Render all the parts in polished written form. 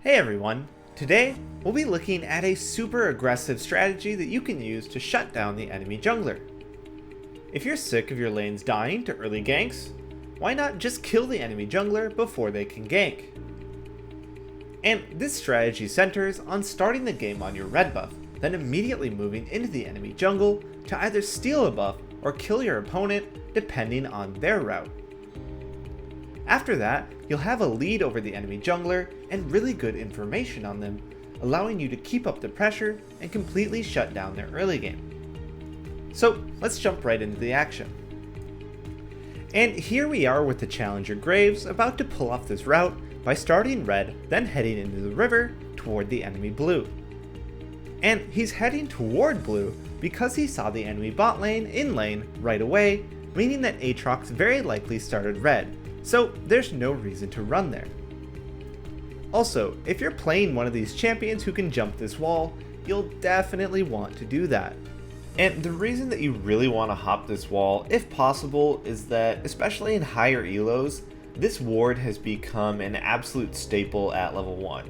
Hey everyone! Today, we'll be looking at a super aggressive strategy that you can use to shut down the enemy jungler. If you're sick of your lanes dying to early ganks, why not just kill the enemy jungler before they can gank? And this strategy centers on starting the game on your red buff, then immediately moving into the enemy jungle to either steal a buff or kill your opponent depending on their route. After that, you'll have a lead over the enemy jungler and really good information on them, allowing you to keep up the pressure and completely shut down their early game. So let's jump right into the action. And here we are with the challenger Graves about to pull off this route by starting red, then heading into the river toward the enemy blue. And he's heading toward blue because he saw the enemy bot lane in lane right away, meaning that Aatrox very likely started red, so there's no reason to run there. Also, if you're playing one of these champions who can jump this wall, you'll definitely want to do that. And the reason that you really want to hop this wall, if possible, is that, especially in higher elos, this ward has become an absolute staple at level 1.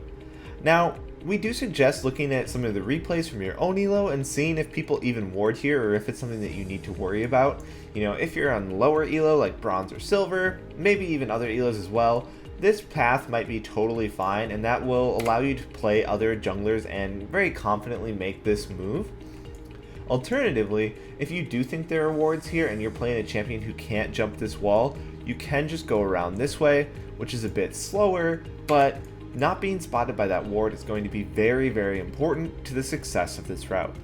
Now, we do suggest looking at some of the replays from your own elo and seeing if people even ward here or if it's something that you need to worry about. You know, if you're on lower elo like bronze or silver, maybe even other elos as well, this path might be totally fine and that will allow you to play other junglers and very confidently make this move. Alternatively, if you do think there are wards here and you're playing a champion who can't jump this wall, you can just go around this way, which is a bit slower, but not being spotted by that ward is going to be very, very important to the success of this route.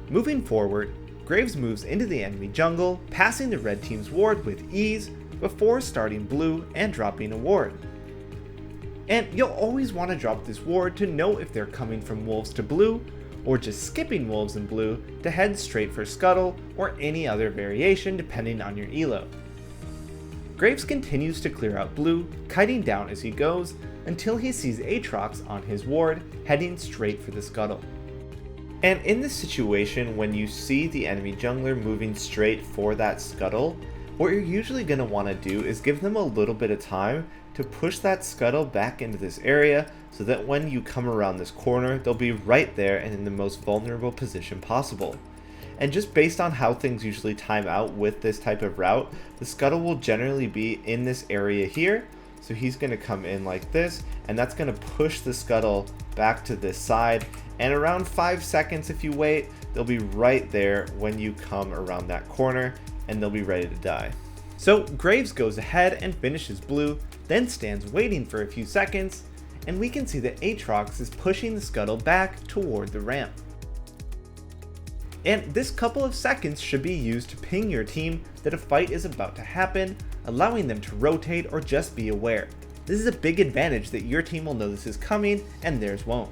Moving forward, Graves moves into the enemy jungle, passing the red team's ward with ease before starting blue and dropping a ward. And you'll always want to drop this ward to know if they're coming from wolves to blue, or just skipping wolves and blue to head straight for scuttle or any other variation depending on your elo. Graves continues to clear out blue, kiting down as he goes, until he sees Aatrox on his ward, heading straight for the scuttle. And in this situation, when you see the enemy jungler moving straight for that scuttle, what you're usually going to want to do is give them a little bit of time to push that scuttle back into this area so that when you come around this corner, they'll be right there and in the most vulnerable position possible. And just based on how things usually time out with this type of route, the scuttle will generally be in this area here. So he's going to come in like this, and that's going to push the scuttle back to this side. And around 5 seconds if you wait, they'll be right there when you come around that corner, and they'll be ready to die. So Graves goes ahead and finishes blue, then stands waiting for a few seconds, and we can see that Aatrox is pushing the scuttle back toward the ramp. And this couple of seconds should be used to ping your team that a fight is about to happen, allowing them to rotate or just be aware. This is a big advantage that your team will know this is coming and theirs won't.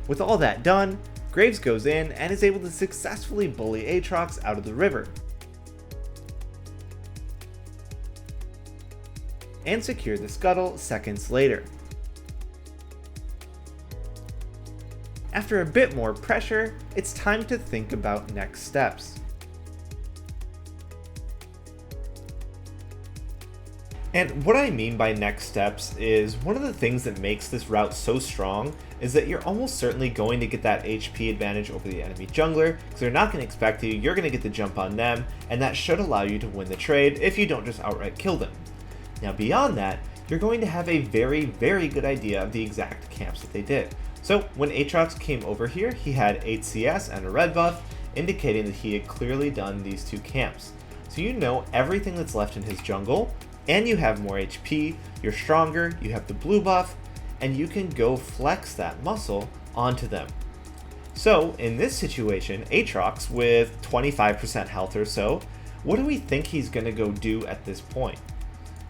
With all that done, Graves goes in and is able to successfully bully Aatrox out of the river and secure the scuttle seconds later. After a bit more pressure, it's time to think about next steps. And what I mean by next steps is one of the things that makes this route so strong is that you're almost certainly going to get that HP advantage over the enemy jungler because they're not going to expect you, you're going to get the jump on them, and that should allow you to win the trade if you don't just outright kill them. Now beyond that, you're going to have a very, very good idea of the exact camps that they did. So when Aatrox came over here, he had 8 CS and a red buff, indicating that he had clearly done these two camps. So you know everything that's left in his jungle, and you have more HP, you're stronger, you have the blue buff, and you can go flex that muscle onto them. So in this situation, Aatrox with 25% health or so, what do we think he's going to go do at this point?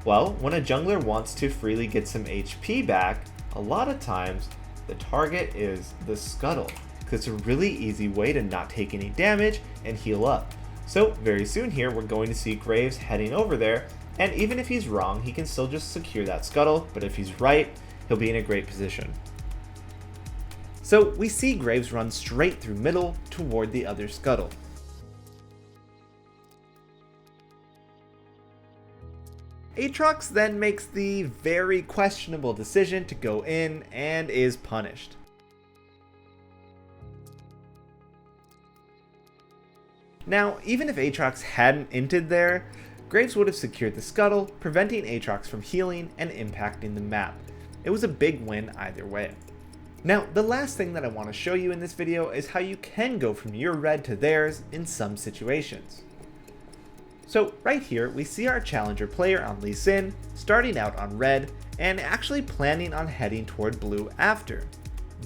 Well, when a jungler wants to freely get some HP back, a lot of times the target is the scuttle, because it's a really easy way to not take any damage and heal up. So very soon here we're going to see Graves heading over there, and even if he's wrong, he can still just secure that scuttle, but if he's right, he'll be in a great position. So we see Graves run straight through middle toward the other scuttle. Aatrox then makes the very questionable decision to go in and is punished. Now, even if Aatrox hadn't inted there, Graves would have secured the scuttle, preventing Aatrox from healing and impacting the map. It was a big win either way. Now, the last thing that I want to show you in this video is how you can go from your red to theirs in some situations. So right here, we see our challenger player on Lee Sin starting out on red and actually planning on heading toward blue after.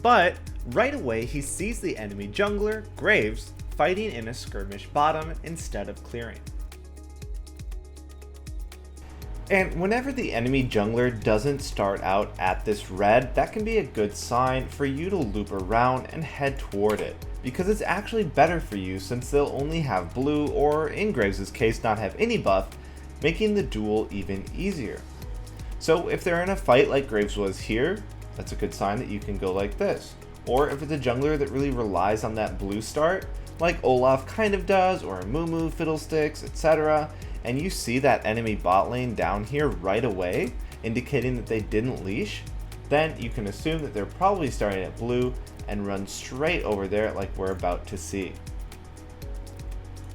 But right away he sees the enemy jungler, Graves, fighting in a skirmish bottom instead of clearing. And whenever the enemy jungler doesn't start out at this red, that can be a good sign for you to loop around and head toward it, because it's actually better for you since they'll only have blue, or in Graves' case not have any buff, making the duel even easier. So if they're in a fight like Graves was here, that's a good sign that you can go like this. Or if it's a jungler that really relies on that blue start, like Olaf kind of does, or Mumu, Fiddlesticks, etc., and you see that enemy bot lane down here right away, indicating that they didn't leash, then you can assume that they're probably starting at blue and run straight over there like we're about to see.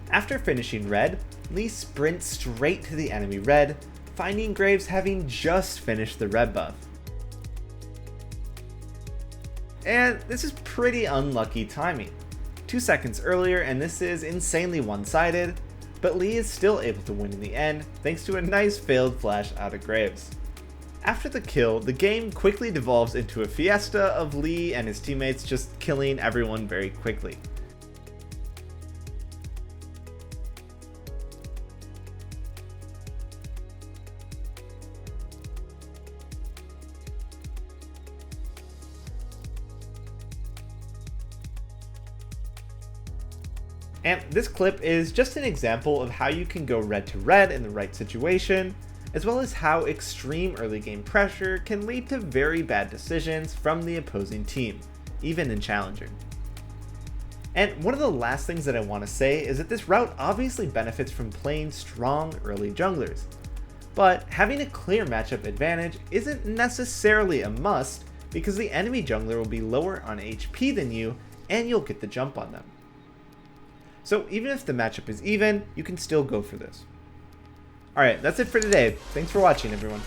After finishing red, Lee sprints straight to the enemy red, finding Graves having just finished the red buff. And this is pretty unlucky timing. 2 seconds earlier, and this is insanely one-sided, but Lee is still able to win in the end thanks to a nice failed flash out of Graves. After the kill, the game quickly devolves into a fiesta of Lee and his teammates just killing everyone very quickly. And this clip is just an example of how you can go red to red in the right situation, as well as how extreme early game pressure can lead to very bad decisions from the opposing team, even in Challenger. And one of the last things that I want to say is that this route obviously benefits from playing strong early junglers, but having a clear matchup advantage isn't necessarily a must because the enemy jungler will be lower on HP than you and you'll get the jump on them. So even if the matchup is even, you can still go for this. Alright, that's it for today. Thanks for watching, everyone.